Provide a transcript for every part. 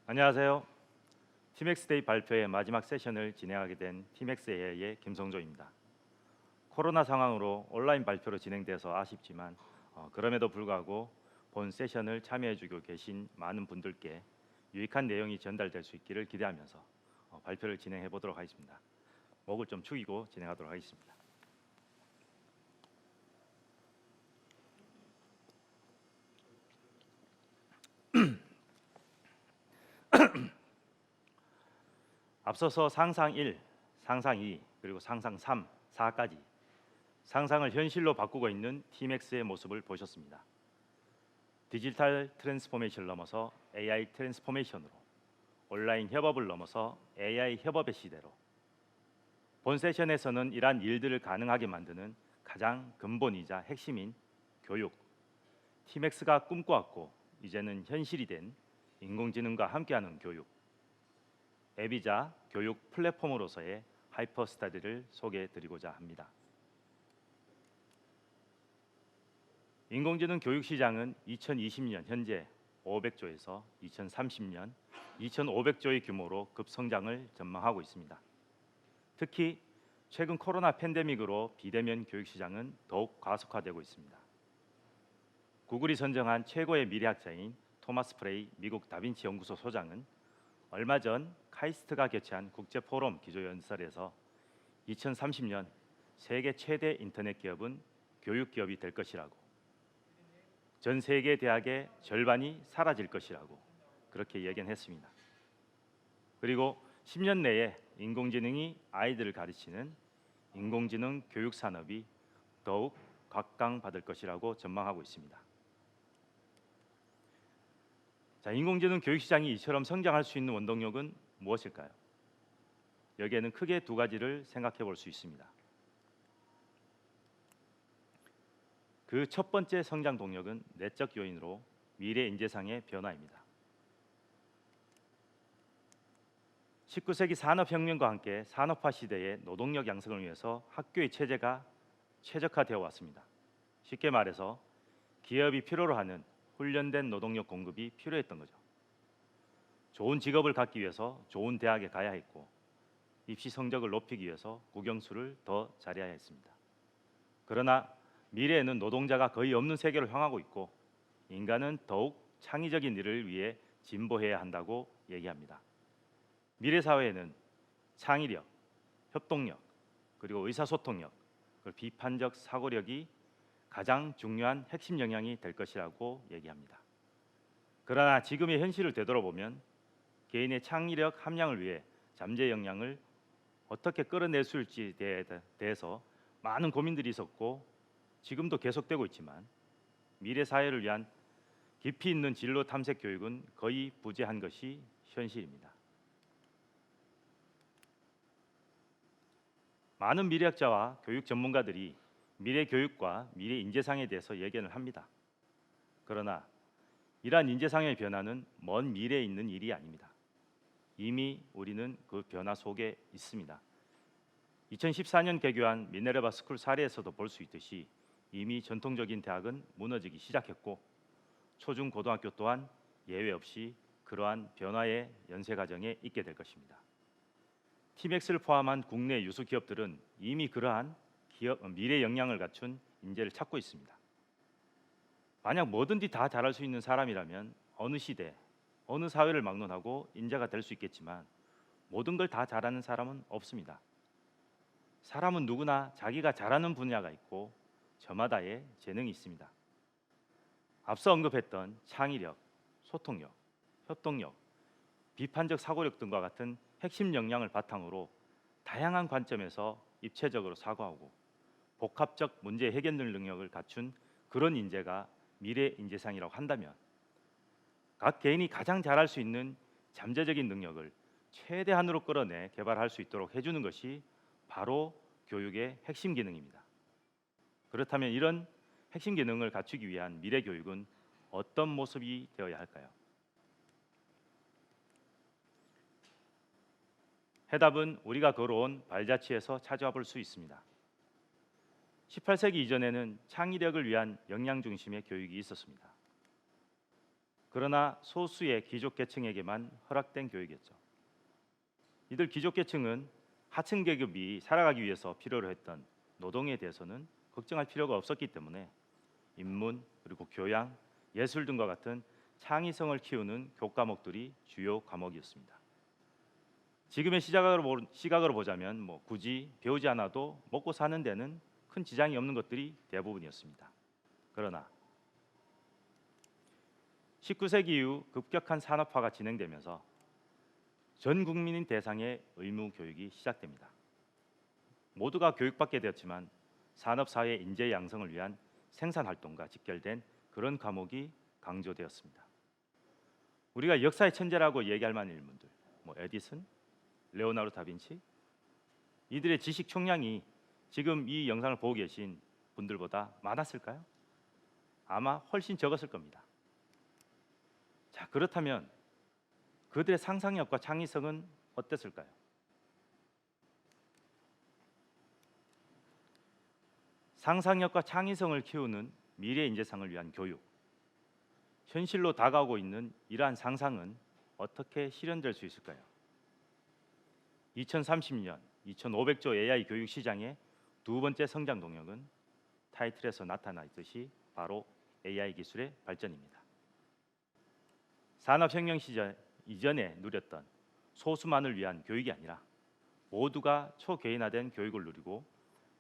안녕하세요. 팀엑스데이 발표의 마지막 세션을 진행하게 된 팀엑스 AI의 김성조입니다. 코로나 상황으로 온라인 발표로 진행돼서 아쉽지만 그럼에도 불구하고 본 세션을 참여해주고 계신 많은 분들께 유익한 내용이 전달될 수 있기를 기대하면서 발표를 진행해 보도록 하겠습니다. 목을 좀 축이고 진행하도록 하겠습니다. 앞서서 상상 1, 상상 2, 그리고 상상 3, 4까지 상상을 현실로 바꾸고 있는 팀엑스의 모습을 보셨습니다. 디지털 트랜스포메이션을 넘어서 AI 트랜스포메이션으로, 온라인 협업을 넘어서 AI 협업의 시대로, 본 세션에서는 이러한 일들을 가능하게 만드는 가장 근본이자 핵심인 교육, 팀엑스가 꿈꿔왔고 이제는 현실이 된 인공지능과 함께하는 교육, 앱이자 교육 플랫폼으로서의 하이퍼스터디를 소개해드리고자 합니다. 인공지능 교육 시장은 2020년 현재 500조에서 2030년 2,500조의 규모로 급성장을 전망하고 있습니다. 특히 최근 코로나 팬데믹으로 비대면 교육 시장은 더욱 가속화되고 있습니다. 구글이 선정한 최고의 미래학자인 토마스 프레이 미국 다빈치 연구소 소장은 얼마 전 카이스트가 개최한 국제 포럼 기조연설에서 2030년 세계 최대 인터넷 기업은 교육 기업이 될 것이라고, 전 세계 대학의 절반이 사라질 것이라고 그렇게 예견했습니다. 그리고 10년 내에 인공지능이 아이들을 가르치는 인공지능 교육 산업이 더욱 각광받을 것이라고 전망하고 있습니다. 자, 인공지능 교육 시장이 이처럼 성장할 수 있는 원동력은 무엇일까요? 여기에는 크게 두 가지를 생각해 볼 수 있습니다. 그 첫 번째 성장 동력은 내적 요인으로 미래 인재상의 변화입니다. 19세기 산업혁명과 함께 산업화 시대의 노동력 양성을 위해서 학교의 체제가 최적화되어 왔습니다. 쉽게 말해서 기업이 필요로 하는 훈련된 노동력 공급이 필요했던 거죠. 좋은 직업을 갖기 위해서 좋은 대학에 가야 했고, 입시 성적을 높이기 위해서 국영수를 더 잘해야 했습니다. 그러나 미래에는 노동자가 거의 없는 세계로 향하고 있고, 인간은 더욱 창의적인 일을 위해 진보해야 한다고 얘기합니다. 미래 사회에는 창의력, 협동력, 그리고 의사소통력, 그리고 비판적 사고력이 가장 중요한 핵심 역량이 될 것이라고 얘기합니다. 그러나 지금의 현실을 되돌아보면 개인의 창의력 함량을 위해 잠재 역량을 어떻게 끌어낼 수 있을지에 대해서 많은 고민들이 있었고 지금도 계속되고 있지만, 미래 사회를 위한 깊이 있는 진로 탐색 교육은 거의 부재한 것이 현실입니다. 많은 미래학자와 교육 전문가들이 미래 교육과 미래 인재상에 대해서 예견을 합니다. 그러나 이러한 인재상의 변화는 먼 미래에 있는 일이 아닙니다. 이미 우리는 그 변화 속에 있습니다. 2014년 개교한 미네르바 스쿨 사례에서도 볼 수 있듯이 이미 전통적인 대학은 무너지기 시작했고, 초중 고등학교 또한 예외 없이 그러한 변화의 연쇄 과정에 있게 될 것입니다. 팀엑스를 포함한 국내 유수 기업들은 이미 그러한 미래 역량을 갖춘 인재를 찾고 있습니다. 만약 뭐든지 다 잘할 수 있는 사람이라면 어느 시대, 어느 사회를 막론하고 인재가 될 수 있겠지만, 모든 걸 다 잘하는 사람은 없습니다. 사람은 누구나 자기가 잘하는 분야가 있고 저마다의 재능이 있습니다. 앞서 언급했던 창의력, 소통력, 협동력, 비판적 사고력 등과 같은 핵심 역량을 바탕으로 다양한 관점에서 입체적으로 사고하고 복합적 문제 해결 능력을 갖춘 그런 인재가 미래 인재상이라고 한다면, 각 개인이 가장 잘할 수 있는 잠재적인 능력을 최대한으로 끌어내 개발할 수 있도록 해주는 것이 바로 교육의 핵심 기능입니다. 그렇다면 이런 핵심 기능을 갖추기 위한 미래 교육은 어떤 모습이 되어야 할까요? 해답은 우리가 걸어온 발자취에서 찾아와 볼 수 있습니다. 18세기 이전에는 창의력을 위한 역량 중심의 교육이 있었습니다. 그러나 소수의 귀족계층에게만 허락된 교육이었죠. 이들 귀족계층은 하층 계급이 살아가기 위해서 필요로 했던 노동에 대해서는 걱정할 필요가 없었기 때문에 인문 그리고 교양, 예술 등과 같은 창의성을 키우는 교과목들이 주요 과목이었습니다. 지금의 시각으로 보자면 굳이 배우지 않아도 먹고 사는 데는 큰 지장이 없는 것들이 대부분이었습니다. 그러나 19세기 이후 급격한 산업화가 진행되면서 전 국민인 대상의 의무 교육이 시작됩니다. 모두가 교육받게 되었지만 산업사회 인재 양성을 위한 생산 활동과 직결된 그런 과목이 강조되었습니다. 우리가 역사의 천재라고 얘기할 만한 인물들, 에디슨, 레오나르도 다빈치, 이들의 지식 총량이 지금 이 영상을 보고 계신 분들보다 많았을까요? 아마 훨씬 적었을 겁니다. 자, 그렇다면 그들의 상상력과 창의성은 어땠을까요? 상상력과 창의성을 키우는 미래 인재상을 위한 교육. 현실로 다가오고 있는 이러한 상상은 어떻게 실현될 수 있을까요? 2030년 2,500조 AI 교육 시장의 두 번째 성장 동력은 타이틀에서 나타나 있듯이 바로 AI 기술의 발전입니다. 산업혁명 시절 이전에 누렸던 소수만을 위한 교육이 아니라 모두가 초개인화된 교육을 누리고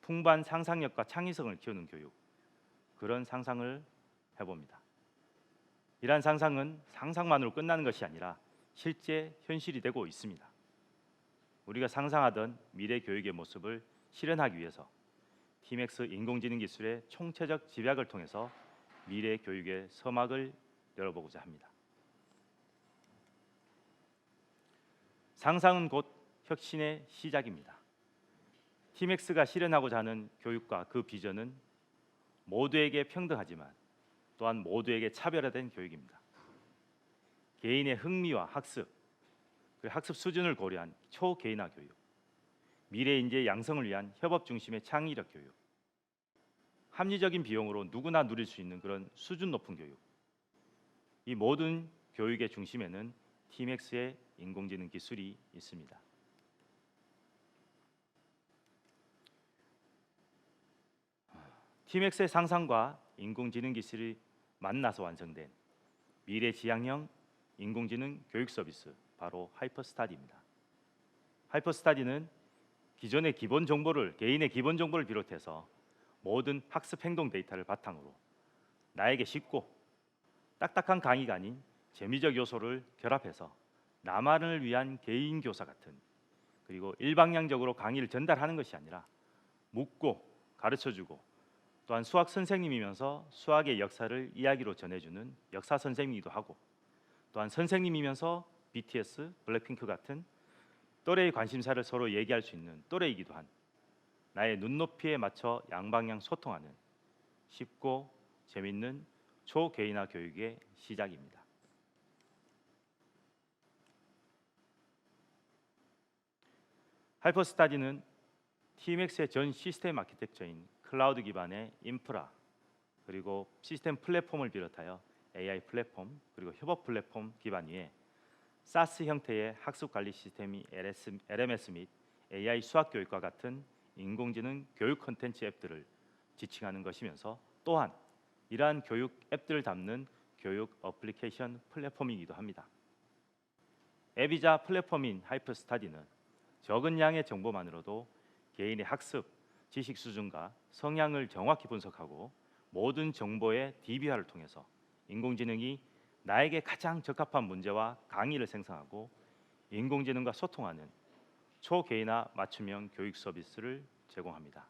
풍부한 상상력과 창의성을 키우는 교육, 그런 상상을 해봅니다. 이러한 상상은 상상만으로 끝나는 것이 아니라 실제 현실이 되고 있습니다. 우리가 상상하던 미래 교육의 모습을 실현하기 위해서 티맥스 인공지능 기술의 총체적 집약을 통해서 미래 교육의 서막을 열어보고자 합니다. 상상은 곧 혁신의 시작입니다. 티맥스가 실현하고자 하는 교육과 그 비전은 모두에게 평등하지만 또한 모두에게 차별화된 교육입니다. 개인의 흥미와 학습, 그 학습 수준을 고려한 초개인화 교육, 미래 인재 양성을 위한 협업 중심의 창의력 교육, 합리적인 비용으로 누구나 누릴 수 있는 그런 수준 높은 교육. 이 모든 교육의 중심에는 티맥스의 인공지능 기술이 있습니다. 티맥스의 상상과 인공지능 기술이 만나서 완성된 미래 지향형 인공지능 교육 서비스, 바로 하이퍼스타디입니다. 하이퍼스타디는 기존의 기본 정보를, 개인의 기본 정보를 비롯해서 모든 학습 행동 데이터를 바탕으로 나에게 쉽고 딱딱한 강의가 아닌 재미적 요소를 결합해서 나만을 위한 개인 교사 같은, 그리고 일방향적으로 강의를 전달하는 것이 아니라 묻고 가르쳐주고, 또한 수학 선생님이면서 수학의 역사를 이야기로 전해주는 역사 선생님이기도 하고, 또한 선생님이면서 BTS, 블랙핑크 같은 또래의 관심사를 서로 얘기할 수 있는 또래이기도 한, 나의 눈높이에 맞춰 양방향 소통하는 쉽고 재밌는 초개인화 교육의 시작입니다. 하이퍼스타디는 TMX의 전 시스템 아키텍처인 클라우드 기반의 인프라, 그리고 시스템 플랫폼을 비롯하여 AI 플랫폼, 그리고 협업 플랫폼 기반 위에 사스 형태의 학습 관리 시스템이 LMS 및 AI 수학 교육과 같은 인공지능 교육 콘텐츠 앱들을 지칭하는 것이면서, 또한 이러한 교육 앱들을 담는 교육 어플리케이션 플랫폼이기도 합니다. 앱이자 플랫폼인 하이퍼스타디는 적은 양의 정보만으로도 개인의 학습, 지식 수준과 성향을 정확히 분석하고 모든 정보의 DB화를 통해서 인공지능이 나에게 가장 적합한 문제와 강의를 생성하고 인공지능과 소통하는 초개인화 맞춤형 교육 서비스를 제공합니다.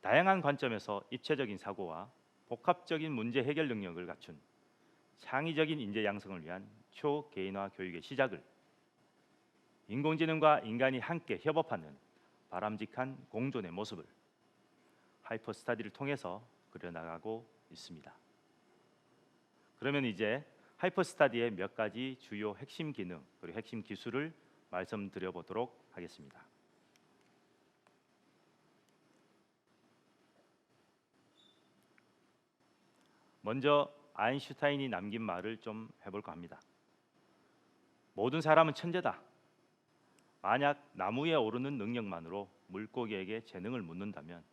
다양한 관점에서 입체적인 사고와 복합적인 문제 해결 능력을 갖춘 창의적인 인재 양성을 위한 초개인화 교육의 시작을 인공지능과 인간이 함께 협업하는 바람직한 공존의 모습을 하이퍼스타디를 통해서 그려나가고 있습니다. 그러면 이제 하이퍼스타디의 몇 가지 주요 핵심 기능 그리고 핵심 기술을 말씀드려 보도록 하겠습니다. 먼저 아인슈타인이 남긴 말을 좀 해볼까 합니다. 모든 사람은 천재다. 만약 나무에 오르는 능력만으로 물고기에게 재능을 묻는다면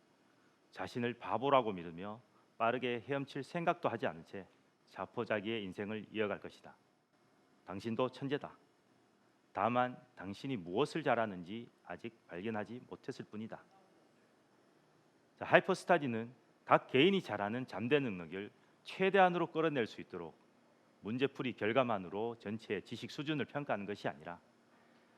자신을 바보라고 믿으며 빠르게 헤엄칠 생각도 하지 않은 채 자포자기의 인생을 이어갈 것이다. 당신도 천재다. 다만 당신이 무엇을 잘하는지 아직 발견하지 못했을 뿐이다. 자, 하이퍼스타디는 각 개인이 잘하는 잠재 능력을 최대한으로 끌어낼 수 있도록 문제풀이 결과만으로 전체의 지식 수준을 평가하는 것이 아니라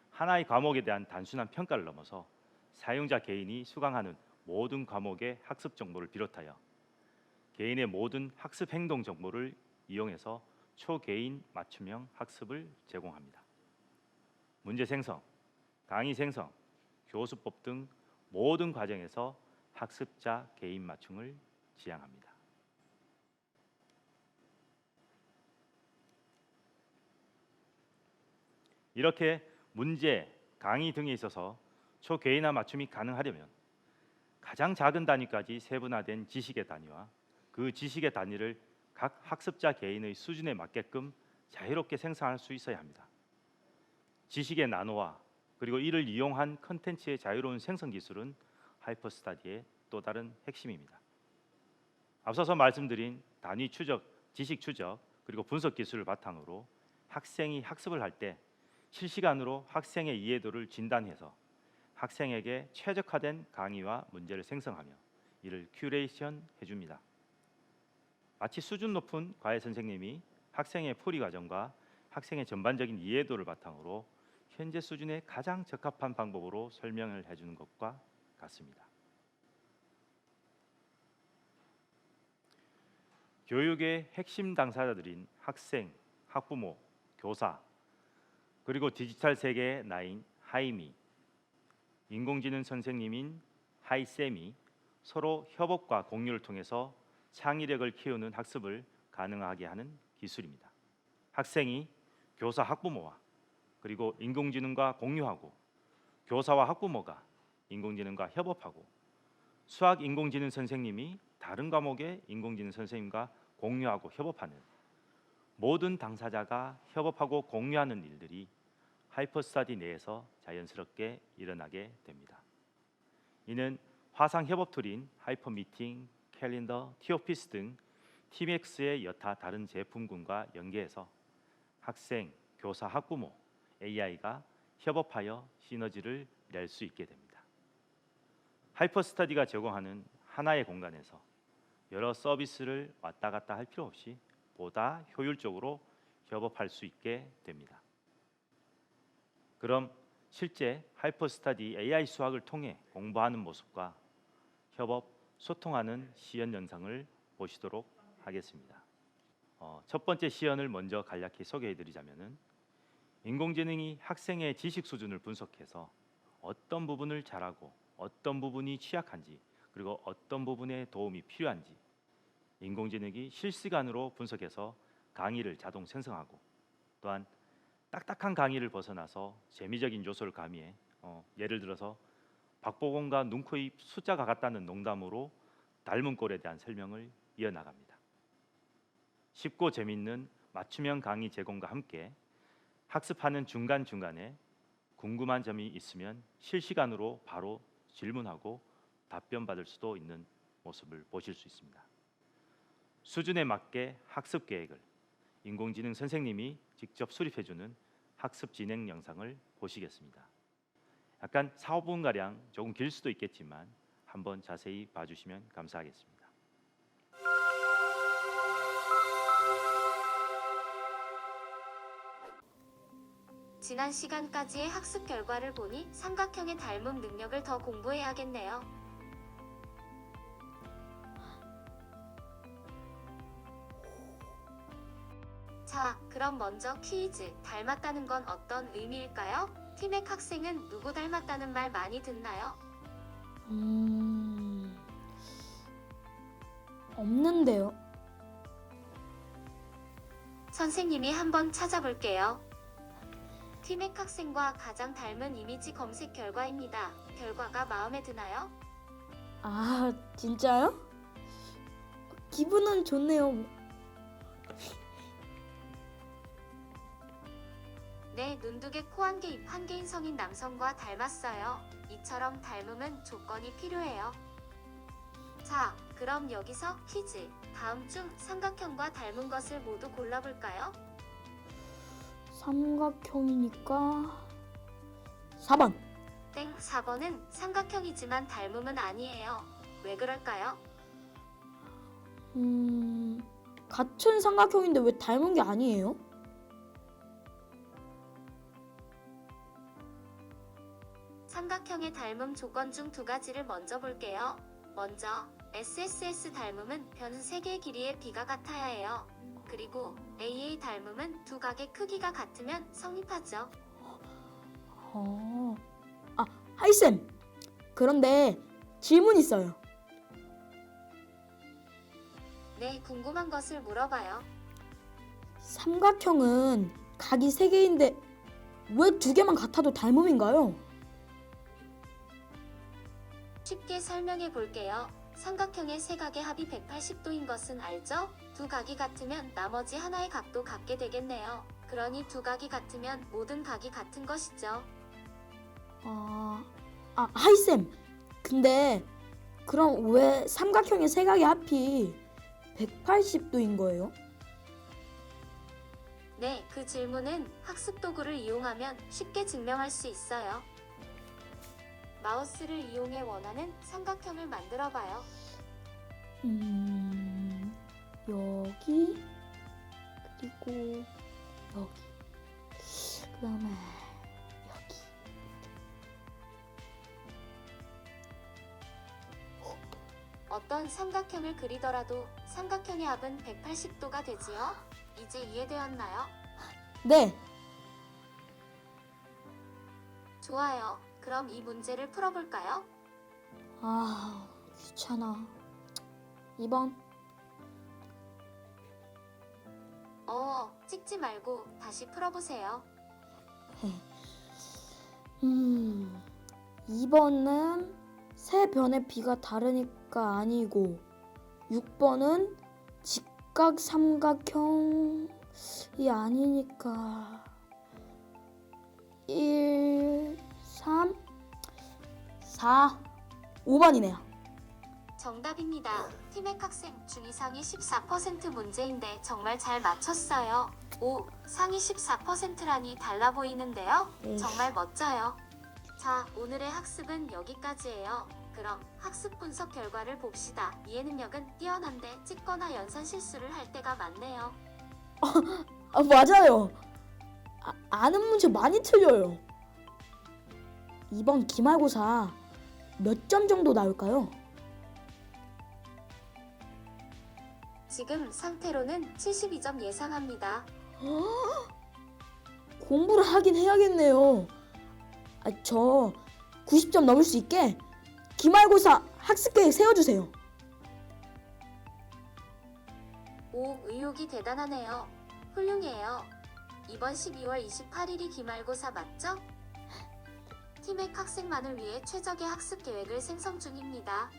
하나의 과목에 대한 단순한 평가를 넘어서 사용자 개인이 수강하는 모든 과목의 학습 정보를 비롯하여 개인의 모든 학습 행동 정보를 이용해서 초개인 맞춤형 학습을 제공합니다. 문제 생성, 강의 생성, 교수법 등 모든 과정에서 학습자 개인 맞춤을 지향합니다. 이렇게 문제, 강의 등에 있어서 초개인화 맞춤이 가능하려면 가장 작은 단위까지 세분화된 지식의 단위와 그 지식의 단위를 각 학습자 개인의 수준에 맞게끔 자유롭게 생성할 수 있어야 합니다. 지식의 나노화 그리고 이를 이용한 컨텐츠의 자유로운 생성 기술은 하이퍼스타디의 또 다른 핵심입니다. 앞서서 말씀드린 단위 추적, 지식 추적 그리고 분석 기술을 바탕으로 학생이 학습을 할 때 실시간으로 학생의 이해도를 진단해서 학생에게 최적화된 강의와 문제를 생성하며 이를 큐레이션 해줍니다. 마치 수준 높은 과외 선생님이 학생의 풀이 과정과 학생의 전반적인 이해도를 바탕으로 현재 수준에 가장 적합한 방법으로 설명을 해주는 것과 같습니다. 교육의 핵심 당사자들인 학생, 학부모, 교사, 그리고 디지털 세계의 나인 하이미, 인공지능 선생님인 하이쌤이 서로 협업과 공유를 통해서 창의력을 키우는 학습을 가능하게 하는 기술입니다. 학생이 교사, 학부모와 그리고 인공지능과 공유하고 교사와 학부모가 인공지능과 협업하고 수학 인공지능 선생님이 다른 과목의 인공지능 선생님과 공유하고 협업하는 모든 당사자가 협업하고 공유하는 일들이 하이퍼스타디 내에서 자연스럽게 일어나게 됩니다. 이는 화상 협업 툴인 하이퍼미팅, 캘린더, 티오피스 등 티맥스의 여타 다른 제품군과 연계해서 학생, 교사, 학부모, AI가 협업하여 시너지를 낼 수 있게 됩니다. 하이퍼스타디가 제공하는 하나의 공간에서 여러 서비스를 왔다 갔다 할 필요 없이 보다 효율적으로 협업할 수 있게 됩니다. 그럼 실제 하이퍼스타디 AI 수학을 통해 공부하는 모습과 협업, 소통하는 시연 영상을 보시도록 하겠습니다. 첫 번째 시연을 먼저 간략히 소개해드리자면은 인공지능이 학생의 지식 수준을 분석해서 어떤 부분을 잘하고 어떤 부분이 취약한지 그리고 어떤 부분에 도움이 필요한지 인공지능이 실시간으로 분석해서 강의를 자동 생성하고 또한 딱딱한 강의를 벗어나서 재미적인 요소를 가미해 예를 들어서 박보검과 눈, 코, 입 숫자가 같다는 농담으로 닮은 꼴에 대한 설명을 이어나갑니다. 쉽고 재미있는 맞춤형 강의 제공과 함께 학습하는 중간중간에 궁금한 점이 있으면 실시간으로 바로 질문하고 답변 받을 수도 있는 모습을 보실 수 있습니다. 수준에 맞게 학습 계획을 인공지능 선생님이 직접 수립해주는 학습 진행 영상을 보시겠습니다. 약간 4-5분가량 조금 길 수도 있겠지만 한번 자세히 봐주시면 감사하겠습니다. 지난 시간까지의 학습 결과를 보니 삼각형의 닮음 능력을 더 공부해야겠네요. 자, 그럼 먼저 퀴즈. 닮았다는 건 어떤 의미일까요? 티맥 학생은 누구 닮았다는 말 많이 듣나요? 없는데요. 선생님이 한번 찾아볼게요. 티맥 학생과 가장 닮은 이미지 검색 결과입니다. 결과가 마음에 드나요? 아, 진짜요? 기분은 좋네요. 네, 눈두개, 코 한 개, 입 한 개인 성인 남성과 닮았어요. 이처럼 닮음은 조건이 필요해요. 자, 그럼 여기서 퀴즈. 다음 중 삼각형과 닮은 것을 모두 골라볼까요? 삼각형이니까 4번. 땡, 4번은 삼각형이지만 닮음은 아니에요. 왜 그럴까요? 같은 삼각형인데 왜 닮은 게 아니에요? 삼각형의 닮음 조건 중 두 가지를 먼저 볼게요. 먼저 SSS 닮음은 변 3개의 길이의 비가 같아야 해요. 그리고 AA 닮음은 두 각의 크기가 같으면 성립하죠. 하이쌤. 그런데 질문 있어요. 네, 궁금한 것을 물어봐요. 삼각형은 각이 3개인데 왜 2개만 같아도 닮음인가요? 쉽게 설명해 볼게요. 삼각형의 세 각의 합이 180도인 것은 알죠? 두 각이 같으면 나머지 하나의 각도 같게 되겠네요. 그러니 두 각이 같으면 모든 각이 같은 것이죠. 하이쌤. 근데 그럼 왜 삼각형의 세 각의 합이 180도인 거예요? 네, 그 질문은 학습 도구를 이용하면 쉽게 증명할 수 있어요. 마우스를 이용해 원하는 삼각형을 만들어 봐요. 여기 그리고 여기 그다음에 여기. 어떤 삼각형을 그리더라도 삼각형의 합은 180도가 되지요? 이제 이해되었나요? 네. 좋아요. 그럼 이 문제를 풀어볼까요? 귀찮아. 2번. 찍지 말고 다시 풀어보세요. 2번은 세 변의 비가 다르니까 아니고 6번은 직각 삼각형이 아니니까 1, 3, 4, 5번이네요. 정답입니다. 티맥 학생 중위 상위 14% 문제인데 정말 잘 맞췄어요. 오, 상위 14%라니 달라 보이는데요? 정말 멋져요. 자, 오늘의 학습은 여기까지예요. 그럼 학습 분석 결과를 봅시다. 이해 능력은 뛰어난데 찍거나 연산 실수를 할 때가 많네요. 맞아요. 아는 문제 많이 틀려요. 이번 기말고사 몇 점 정도 나올까요? 지금 상태로는 72점 예상합니다. 공부를 하긴 해야겠네요. 저 90점 넘을 수 있게 기말고사 학습 계획 세워주세요. 오, 의욕이 대단하네요. 훌륭해요. 이번 12월 28일이 기말고사 맞죠? 티맥 학생만을 위해 최적의 학습 계획을 생성 중입니다.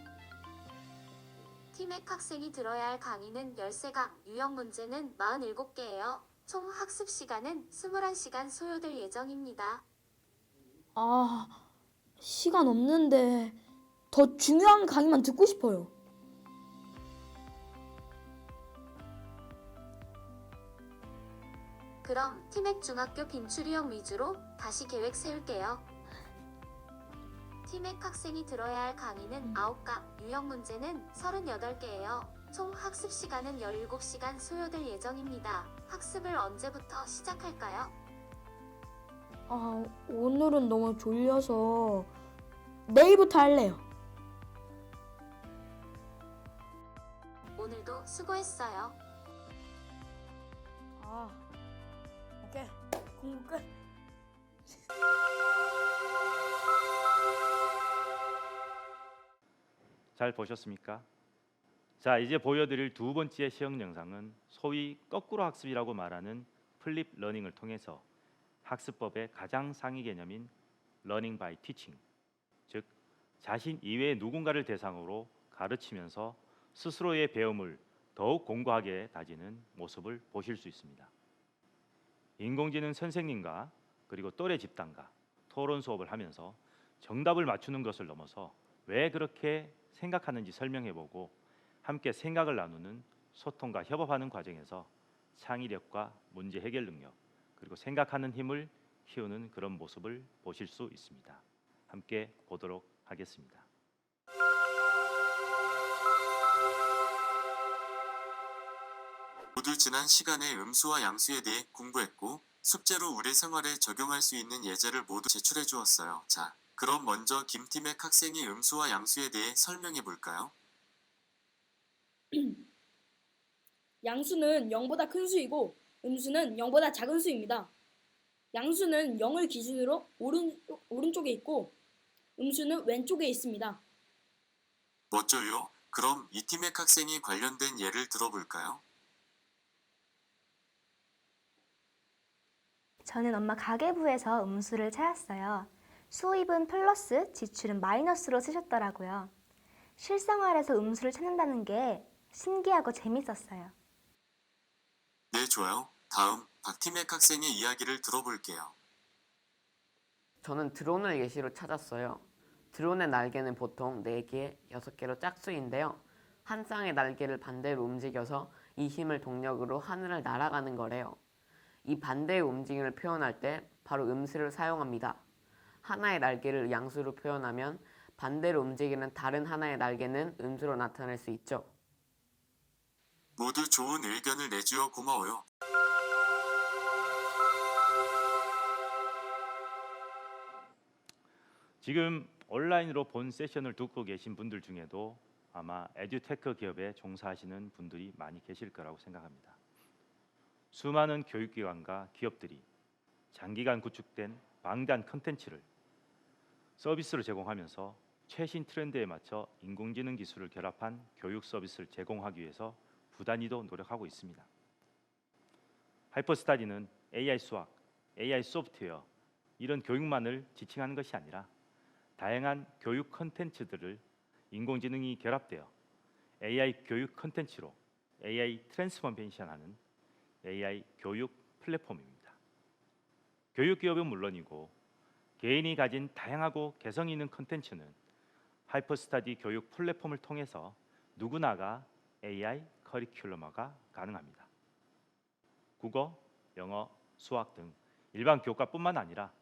티맥 학생이 들어야 할 강의는 13강, 유형 문제는 47개예요. 총 학습 시간은 21시간 소요될 예정입니다. 시간 없는데 더 중요한 강의만 듣고 싶어요. 그럼 티맥 중학교 빈출유형 위주로 다시 계획 세울게요. 티맥 학생이 들어야 할 강의는 9강, 유형 문제는 38개예요. 총 학습 시간은 17시간 소요될 예정입니다. 학습을 언제부터 시작할까요? 오늘은 너무 졸려서 내일부터 할래요. 오늘도 수고했어요. 오케이. 공부 끝. 잘 보셨습니까? 자, 이제 보여드릴 두 번째 시험 영상은 소위 거꾸로 학습이라고 말하는 플립 러닝을 통해서 학습법의 가장 상위 개념인 러닝 바이 티칭, 즉 자신 이외의 누군가를 대상으로 가르치면서 스스로의 배움을 더욱 공고하게 다지는 모습을 보실 수 있습니다. 인공지능 선생님과 그리고 또래 집단과 토론 수업을 하면서 정답을 맞추는 것을 넘어서 왜 그렇게 생각하는지 설명해보고 함께 생각을 나누는 소통과 협업하는 과정에서 창의력과 문제 해결 능력 그리고 생각하는 힘을 키우는 그런 모습을 보실 수 있습니다. 함께 보도록 하겠습니다. 모두 지난 시간에 음수와 양수에 대해 공부했고 숙제로 우리 생활에 적용할 수 있는 예제를 모두 제출해 주었어요. 자, 그럼 먼저 김팀의 학생이 음수와 양수에 대해 설명해 볼까요? 양수는 0보다 큰 수이고 음수는 0보다 작은 수입니다. 양수는 0을 기준으로 오른쪽에 있고 음수는 왼쪽에 있습니다. 멋져요. 그럼 이 팀의 학생이 관련된 예를 들어볼까요? 저는 엄마 가계부에서 음수를 찾았어요. 수입은 플러스, 지출은 마이너스로 쓰셨더라고요. 실생활에서 음수를 찾는다는 게 신기하고 재밌었어요. 네, 좋아요. 다음 박팀의 학생의 이야기를 들어볼게요. 저는 드론을 예시로 찾았어요. 드론의 날개는 보통 4개, 6개로 짝수인데요. 한 쌍의 날개를 반대로 움직여서 이 힘을 동력으로 하늘을 날아가는 거래요. 이 반대의 움직임을 표현할 때 바로 음수를 사용합니다. 하나의 날개를 양수로 표현하면 반대로 움직이는 다른 하나의 날개는 음수로 나타낼 수 있죠. 모두 좋은 의견을 내주어 고마워요. 지금 온라인으로 본 세션을 듣고 계신 분들 중에도 아마 에듀테크 기업에 종사하시는 분들이 많이 계실 거라고 생각합니다. 수많은 교육기관과 기업들이 장기간 구축된 방대한 컨텐츠를 서비스로 제공하면서 최신 트렌드에 맞춰 인공지능 기술을 결합한 교육 서비스를 제공하기 위해서 부단히도 노력하고 있습니다. 하이퍼스타디는 AI 수학, AI 소프트웨어 이런 교육만을 지칭하는 것이 아니라 다양한 교육 컨텐츠들을 인공지능이 결합되어 AI 교육 컨텐츠로 AI 트랜스포메이션하는 AI 교육 플랫폼입니다. 교육 기업은 물론이고 개인이 가진 다양하고 개성 있는 컨텐츠는 하이퍼스타디 교육 플랫폼을 통해서 누구나가 AI 커리큘럼화가 가능합니다. 국어, 영어, 수학 등 일반 교과뿐만 아니라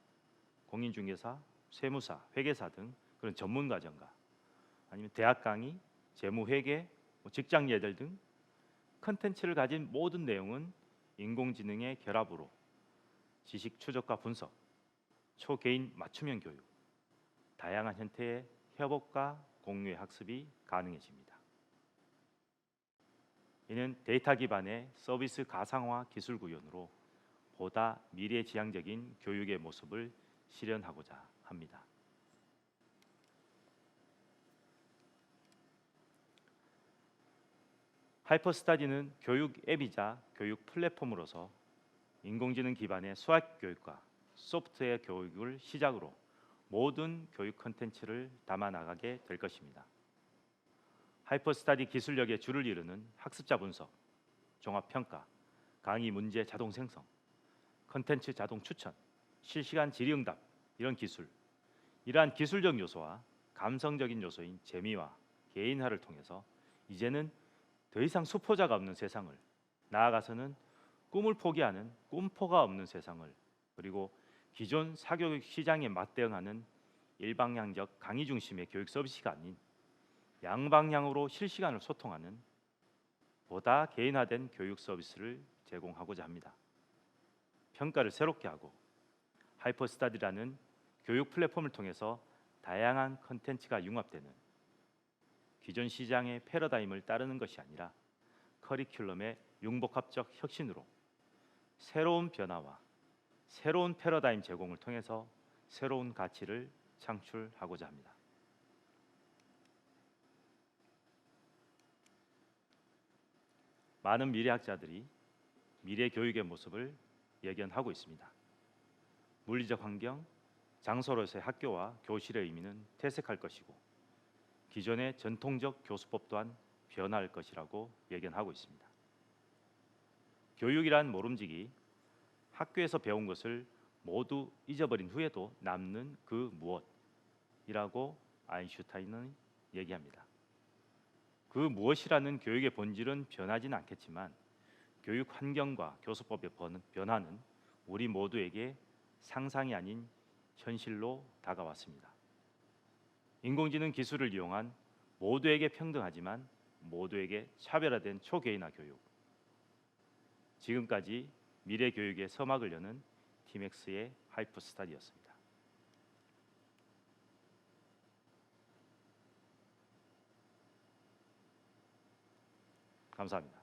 공인중개사, 세무사, 회계사 등 그런 전문 과정과 아니면 대학 강의, 재무회계, 직장 예절 등 컨텐츠를 가진 모든 내용은 인공지능의 결합으로 지식 추적과 분석, 초개인 맞춤형 교육, 다양한 형태의 협업과 공유의 학습이 가능해집니다. 이는 데이터 기반의 서비스 가상화 기술 구현으로 보다 미래지향적인 교육의 모습을 실현하고자 합니다. 하이퍼스타디는 교육 앱이자 교육 플랫폼으로서 인공지능 기반의 수학 교육과 소프트웨어 교육을 시작으로 모든 교육 콘텐츠를 담아 나가게 될 것입니다. 하이퍼스타디 기술력의 줄을 이루는 학습자 분석, 종합 평가, 강의 문제 자동 생성, 콘텐츠 자동 추천, 실시간 질의응답 이런 기술, 이러한 기술적 요소와 감성적인 요소인 재미와 개인화를 통해서 이제는 더 이상 수포자가 없는 세상을, 나아가서는 꿈을 포기하는 꿈포가 없는 세상을, 그리고 기존 사교육 시장에 맞대응하는 일방향적 강의 중심의 교육 서비스가 아닌 양방향으로 실시간으로 소통하는 보다 개인화된 교육 서비스를 제공하고자 합니다. 평가를 새롭게 하고 하이퍼스타디라는 교육 플랫폼을 통해서 다양한 컨텐츠가 융합되는 기존 시장의 패러다임을 따르는 것이 아니라 커리큘럼의 융복합적 혁신으로 새로운 변화와 새로운 패러다임 제공을 통해서 새로운 가치를 창출하고자 합니다. 많은 미래학자들이 미래 교육의 모습을 예견하고 있습니다. 물리적 환경, 장소로서의 학교와 교실의 의미는 퇴색할 것이고 기존의 전통적 교수법 또한 변화할 것이라고 예견하고 있습니다. 교육이란 모름지기, 학교에서 배운 것을 모두 잊어버린 후에도 남는 그 무엇이라고 아인슈타인은 얘기합니다. 그 무엇이라는 교육의 본질은 변하지는 않겠지만 교육 환경과 교수법의 변화는 우리 모두에게 상상이 아닌 현실로 다가왔습니다. 인공지능 기술을 이용한 모두에게 평등하지만 모두에게 차별화된 초개인화 교육. 지금까지 미래 교육의 서막을 여는 팀엑스의 하이퍼 스타디였습니다. 감사합니다.